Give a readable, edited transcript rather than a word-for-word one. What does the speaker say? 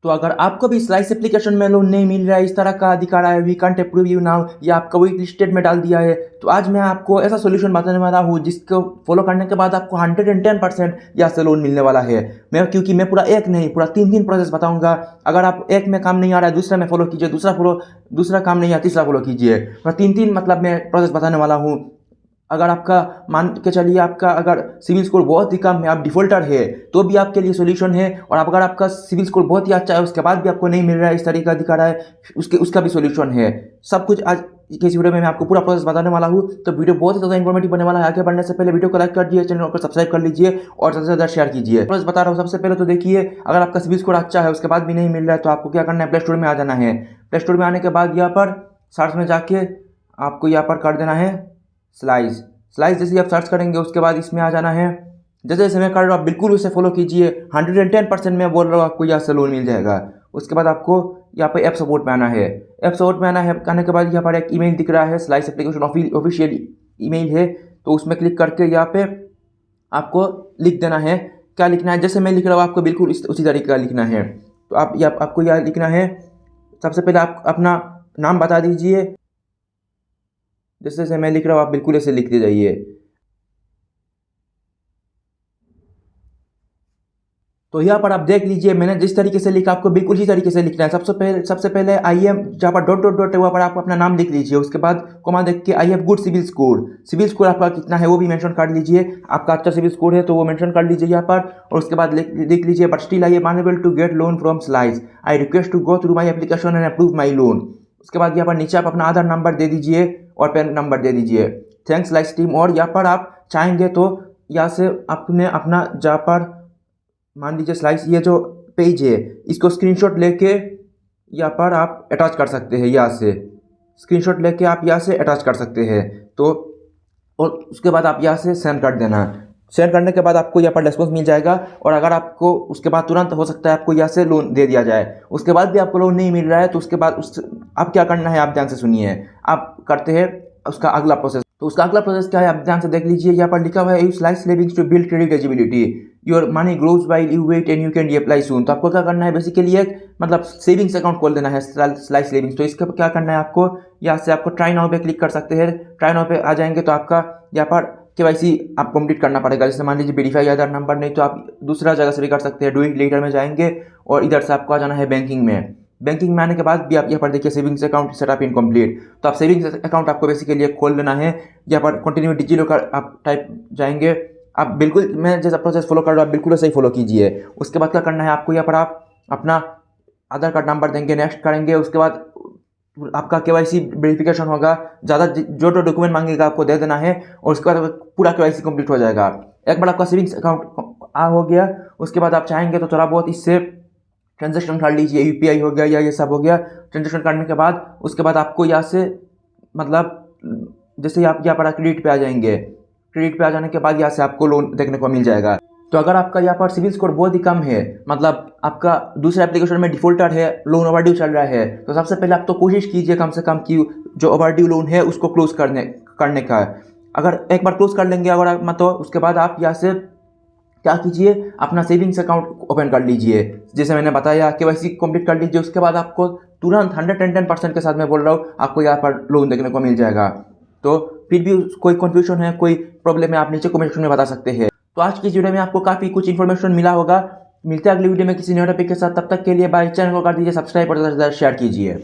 तो अगर आपको भी स्लाइस एप्लीकेशन में लोन नहीं मिल रहा है, इस तरह का दिखा रहा है we can't approve you now, या आपका वही लिस्टेड में डाल दिया है, तो आज मैं आपको ऐसा सोल्यूशन बताने वाला हूँ जिसको फॉलो करने के बाद आपको 110% यहाँ से लोन मिलने वाला है। क्योंकि मैं पूरा एक नहीं, पूरा तीन प्रोसेस बताऊंगा। अगर आप एक में काम नहीं आ रहा है, दूसरा में फॉलो कीजिए, दूसरा काम नहीं आ तीसरा फॉलो कीजिए। पूरा तीन मतलब मैं प्रोसेस बताने वाला हूँ। अगर आपका मान के चलिए आपका अगर सिविल स्कोर बहुत ही कम है, आप डिफॉल्टर है, तो भी आपके लिए सोल्यूशन है। और अगर आपका सिविल स्कोर बहुत ही अच्छा है, उसके बाद भी आपको नहीं मिल रहा है, इस तरीके का दिखा रहा है, उसका भी सोल्यूशन है। सब कुछ आज के इस वीडियो में मैं आपको पूरा प्रोसेस बताने वाला हूँ। तो वीडियो बहुत ही ज़्यादा इंफॉर्मेटिव बनने वाला है। आगे बढ़ने से पहले वीडियो को लाइक कर दिए, चैनल को सब्सक्राइब कर लीजिए और ज़्यादा से ज़्यादा शेयर कीजिए। प्रोसेस बता रहा हूँ। सबसे पहले तो देखिए, अगर आपका सिविल स्कोर अच्छा है, उसके बाद भी नहीं मिल रहा है, तो आपको क्या करना है, प्ले स्टोर में आ जाना है। प्ले स्टोर में आने के बाद यहाँ पर सर्च में जाके आपको यहाँ पर कर देना है स्लाइस। जैसे आप सर्च करेंगे, उसके बाद इसमें आ जाना है। जैसे जैसे मैं कर रहा हूँ, आप बिल्कुल उसे फॉलो कीजिए। 110% मैं बोल रहा हूँ, आपको यहाँ से लोन मिल जाएगा। उसके बाद आपको यहाँ पे ऐप सपोर्ट में आना है। ऐप सपोर्ट में आना है, आने के बाद यहाँ पर एक ईमेल दिख रहा है, स्लाइस एप्लीकेशन ऑफिशियल ईमेल है, तो उसमें क्लिक करके यहाँ पे आपको लिख देना है। क्या लिखना है, जैसे मैं लिख रहा हूँ आपको बिल्कुल उसी तरीके का लिखना है। तो आपको यह लिखना है। सबसे पहले आप अपना नाम बता दीजिए। जैसे जैसे मैं लिख रहा हूँ, आप बिल्कुल ऐसे लिखते जाइए। तो यहाँ पर आप देख लीजिए, मैंने जिस तरीके से लिखा, आपको बिल्कुल ही तरीके से लिखना है। सबसे पहले आई एम, जहाँ पर डॉट डॉट डॉट है वहाँ पर आप अपना नाम लिख लीजिए। उसके बाद कोमा देख के I have good CIBIL score. CIBIL score आपका कितना है वो भी मेंशन कर लीजिए। आपका अच्छा सिविल स्कोर है तो वो मेंशन कर लीजिए यहाँ पर। और उसके बाद लिख लीजिए, but still I am unable to get loan from Slice, I request to go through my application and approve my loan. उसके बाद यहाँ पर नीचे आप अपना आधार नंबर दे दीजिए और पैन नंबर दे दीजिए। Thanks slice team. और यहाँ पर आप चाहेंगे तो यहाँ से आपने अपना जहाँ पर मान लीजिए स्लाइस, ये जो पेज है, इसको स्क्रीनशॉट लेके यहाँ पर आप अटैच कर सकते हैं। यहाँ से स्क्रीनशॉट लेके आप यहाँ से अटैच कर सकते हैं। तो और उसके बाद आप यहाँ से सेंड कर देना। सेंड करने के बाद आपको यहाँ पर रिस्पॉन्स मिल जाएगा। और अगर आपको उसके बाद तुरंत हो सकता है आपको यहाँ से लोन दे दिया जाए। उसके बाद भी आपको लोन नहीं मिल रहा है, तो उसके बाद आप क्या करना है, आप ध्यान से सुनिए। आप करते हैं उसका अगला प्रोसेस। तो उसका अगला प्रोसेस क्या है, आप ध्यान से देख लीजिए। यहाँ पर लिखा हुआ है, you Slice savings to build credit eligibility, your money grows while you wait and you can reapply soon. तो आपको क्या करना है, बेसिकली एक मतलब सेविंग्स अकाउंट खोल देना है, स्लाइस सेविंग्स। तो इसका क्या करना है, आपको यहाँ से आपको ट्राई नाउ पे क्लिक कर सकते हैं। ट्राई नाउ पे आ जाएंगे तो आपका यहाँ पर केवाईसी आप कंप्लीट करना पड़ेगा। जैसे मान लीजिए वेरीफाई आधार नंबर, नहीं तो आप दूसरा जगह से भी कर सकते हैं। डू इट लेटर में जाएंगे और इधर से आपको आ जाना है बैंकिंग में। बैंकिंग में आने के बाद भी आप यहाँ पर देखिए सेविंग्स अकाउंट सेटअप इनकम्प्लीट। तो आप सेविंग्स अकाउंट आपको बेसिकली खोल लेना है। यहाँ पर कंटिन्यू डिजिलॉकर आप टाइप जाएंगे। आप बिल्कुल मैं जैसा प्रोसेस फॉलो कर रहा हूँ, बिल्कुल सही फॉलो कीजिए। उसके बाद क्या करना है, आपको यहाँ पर आप अपना आधार कार्ड नंबर देंगे, नेक्स्ट करेंगे। उसके बाद आपका केवाईसी वेरिफिकेशन होगा। ज़्यादा जो डॉक्यूमेंट मांगेगा आपको दे देना है, और उसके बाद पूरा केवाईसी कंप्लीट हो जाएगा। एक बार आपका सेविंग्स अकाउंट हो गया, उसके बाद आप चाहेंगे तो थोड़ा बहुत इससे ट्रांजेक्शन कर लीजिए। यूपीआई हो गया या ये सब हो गया। ट्रांजेक्शन करने के बाद उसके बाद आपको यहाँ से मतलब जैसे आप यहाँ पर क्रेडिट पे आ जाएंगे, क्रेडिट पे आ जाने के बाद यहाँ से आपको लोन देखने को मिल जाएगा। तो अगर आपका यहाँ पर सिविल स्कोर बहुत ही कम है, मतलब आपका दूसरे एप्लीकेशन में डिफॉल्टर है, लोन ओवरड्यू चल रहा है, तो सबसे पहले आप तो कोशिश कीजिए कम से कम कि जो ओवरड्यू लोन है उसको क्लोज करने का। अगर एक बार क्लोज कर लेंगे अगर आप मतलब, उसके बाद आप यहाँ से क्या कीजिए, अपना सेविंग्स अकाउंट ओपन कर लीजिए। जैसे मैंने बताया, केवाईसी कंप्लीट कर लीजिए। उसके बाद आपको तुरंत 110% के साथ मैं बोल रहा हूँ, आपको यहाँ पर लोन देखने को मिल जाएगा। तो फिर भी कोई कन्फ्यूजन है, कोई प्रॉब्लम है, आप नीचे कमेंट सेक्शन में बता सकते हैं। तो आज की वीडियो में आपको काफ़ी कुछ इन्फॉर्मेशन मिला होगा। मिलते हैं अगली वीडियो में किसी नए टॉपिक के साथ। तब तक के लिए बाय। चैनल को कर दीजिए सब्सक्राइब और ज़्यादा से ज़्यादा शेयर कीजिए।